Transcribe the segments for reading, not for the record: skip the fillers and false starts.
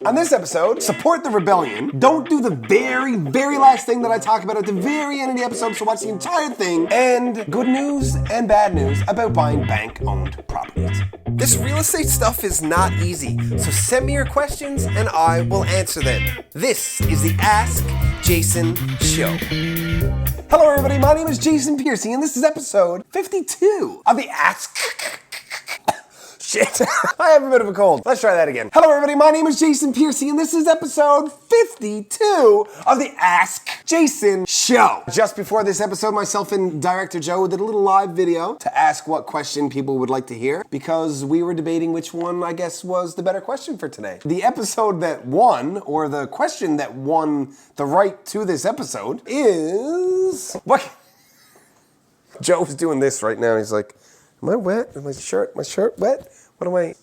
On this episode, support the rebellion. Don't do the very, very last thing that I talk about at the very end of the episode, so watch the entire thing. And good news and bad news about buying bank-owned properties. This real estate stuff is not easy, so send me your questions and I will answer them. This is the Ask Jason Show. Hello everybody, my name is Jason Piercey and this is episode 52 of the Ask... Shit, I have a bit of a cold. Let's try that again. Hello everybody, my name is Jason Piercey and this is episode 52 of the Ask Jason Show. Just before this episode, myself and Director Joe did a little live video to ask what question people would like to hear because we were debating which one I guess was the better question for today. The episode that won, or the question that won the right to this episode is... What? Joe's doing this right now. He's like, am I wet? Is my shirt wet? What am I...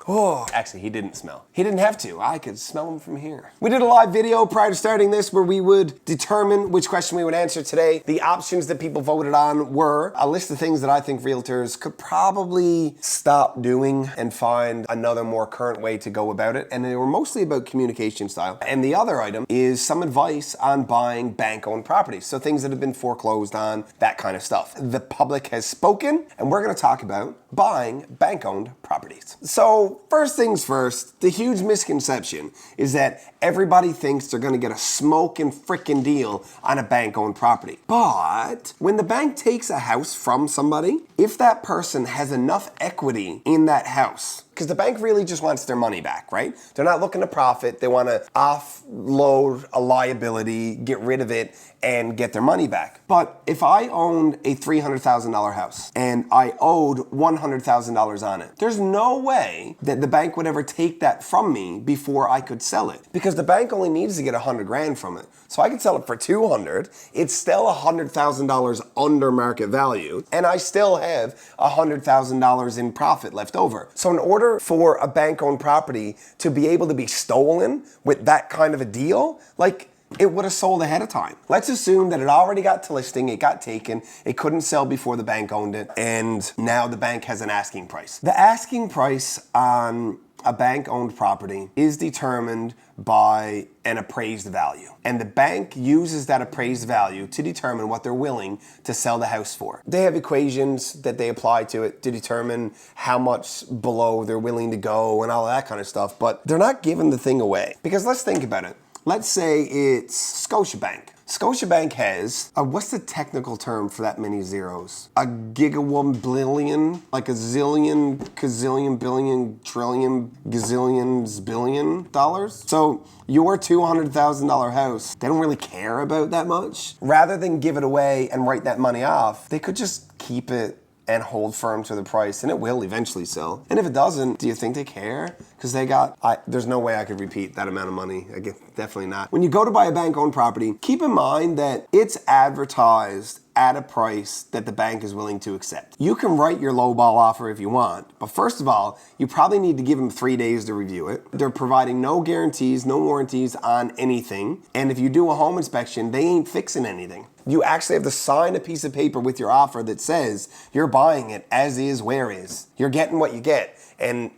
Oh, actually, he didn't smell. He didn't have to. I could smell him from here. We did a live video prior to starting this where we would determine which question we would answer today. The options that people voted on were a list of things that I think realtors could probably stop doing and find another more current way to go about it. And they were mostly about communication style. And the other item is some advice on buying bank-owned properties. So things that have been foreclosed on, that kind of stuff. The public has spoken, and we're going to talk about buying bank-owned properties. So first things first, the huge misconception is that everybody thinks they're gonna get a smoking frickin' deal on a bank-owned property. But when the bank takes a house from somebody, if that person has enough equity in that house, because the bank really just wants their money back, right? They're not looking to profit. They want to offload a liability, get rid of it, and get their money back. But if I owned a $300,000 house and I owed $100,000 on it, there's no way that the bank would ever take that from me before I could sell it, because the bank only needs to get 100 grand from it. So I could sell it for 200. It's still $100,000 under market value, and I still have $100,000 in profit left over. So in order for a bank-owned property to be able to be stolen with that kind of a deal, like, it would have sold ahead of time. Let's assume that it already got to listing, it got taken, it couldn't sell before the bank owned it, and now the bank has an asking price. The asking price on a bank-owned property is determined by an appraised value. And the bank uses that appraised value to determine what they're willing to sell the house for. They have equations that they apply to it to determine how much below they're willing to go and all that kind of stuff, but they're not giving the thing away. Because let's think about it. Let's say it's Scotiabank. Scotiabank has, what's the technical term for that many zeros? A gigabillion, like a zillion, gazillion, billion, trillion, gazillions, billion dollars. So your $200,000 house, they don't really care about that much. Rather than give it away and write that money off, they could just keep it and hold firm to the price, and it will eventually sell. And if it doesn't, do you think they care? Because there's no way I could repeat that amount of money. Again, definitely not. When you go to buy a bank-owned property, keep in mind that it's advertised at a price that the bank is willing to accept. You can write your lowball offer if you want, but first of all, you probably need to give them 3 days to review it. They're providing no guarantees, no warranties on anything, and if you do a home inspection, they ain't fixing anything. You actually have to sign a piece of paper with your offer that says you're buying it as is, where is. You're getting what you get. And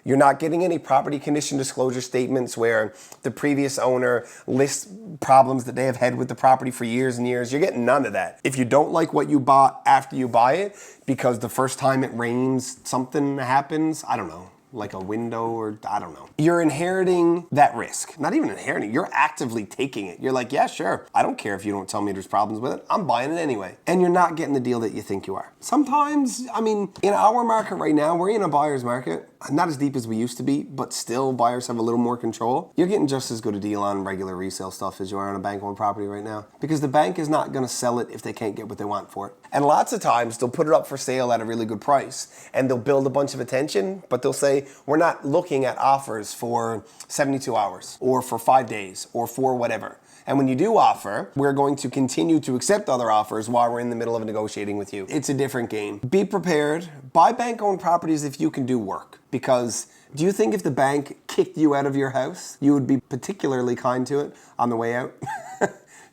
you're not getting any property condition disclosure statements where the previous owner lists problems that they have had with the property for years and years. You're getting none of that. If you don't like what you bought after you buy it, because the first time it rains, something happens, I don't know, like a window or I don't know. You're inheriting that risk. Not even inheriting, you're actively taking it. You're like, yeah, sure. I don't care if you don't tell me there's problems with it. I'm buying it anyway. And you're not getting the deal that you think you are. Sometimes, I mean, in our market right now, we're in a buyer's market. Not as deep as we used to be, but still buyers have a little more control. You're getting just as good a deal on regular resale stuff as you are on a bank-owned property right now, because the bank is not gonna sell it if they can't get what they want for it. And lots of times they'll put it up for sale at a really good price and they'll build a bunch of attention, but they'll say, we're not looking at offers for 72 hours or for 5 days or for whatever. And when you do offer, we're going to continue to accept other offers while we're in the middle of negotiating with you. It's a different game. Be prepared. Buy bank-owned properties if you can do work. Because do you think if the bank kicked you out of your house, you would be particularly kind to it on the way out?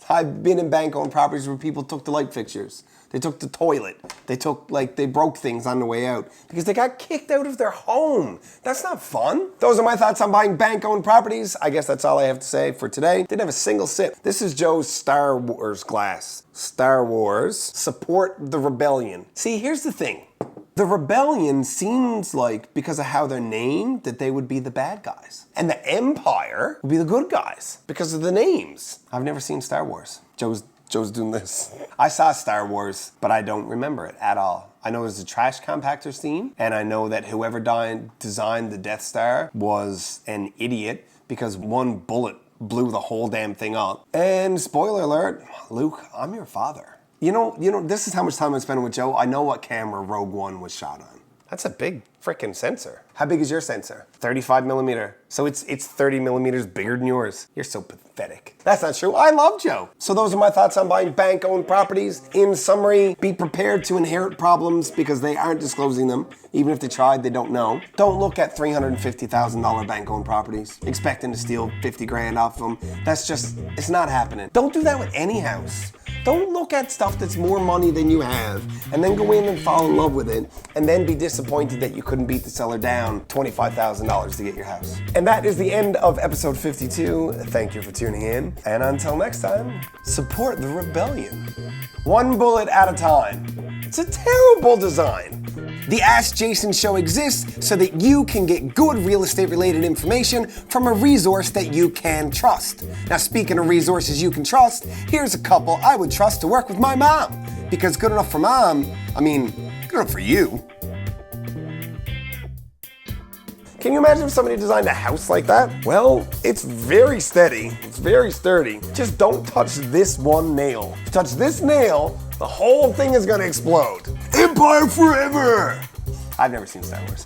I've been in bank-owned properties where people took the light fixtures. They took the toilet. They broke things on the way out because they got kicked out of their home. That's not fun. Those are my thoughts on buying bank-owned properties. I guess that's all I have to say for today. Didn't have a single sip. This is Joe's Star Wars glass. Star Wars. Support the rebellion. See, here's the thing. The rebellion seems like, because of how they're named, that they would be the bad guys. And the Empire would be the good guys because of the names. I've never seen Star Wars. Joe's doing this. I saw Star Wars, but I don't remember it at all. I know there's a trash compactor scene, and I know that whoever designed the Death Star was an idiot because one bullet blew the whole damn thing up. And spoiler alert, Luke, I'm your father. You know, this is how much time I spent with Joe. I know what camera Rogue One was shot on. That's a big frickin' sensor. How big is your sensor? 35 millimeter. So it's 30 millimeters bigger than yours. You're so pathetic. That's not true. I love Joe. So those are my thoughts on buying bank-owned properties. In summary, be prepared to inherit problems because they aren't disclosing them. Even if they tried, they don't know. Don't look at $350,000 bank-owned properties, expecting to steal 50 grand off them. It's not happening. Don't do that with any house. Don't look at stuff that's more money than you have and then go in and fall in love with it and then be disappointed that you couldn't beat the seller down $25,000 to get your house. And that is the end of episode 52. Thank you for tuning in. And until next time, support the rebellion. One bullet at a time. It's a terrible design. The Ask Jason Show exists so that you can get good real estate related information from a resource that you can trust. Now, speaking of resources you can trust, here's a couple I would trust to work with my mom. Because good enough for mom, good enough for you. Can you imagine if somebody designed a house like that? Well, it's very steady. It's very sturdy. Just don't touch this one nail. If you touch this nail, the whole thing is gonna explode. Empire forever! I've never seen Star Wars.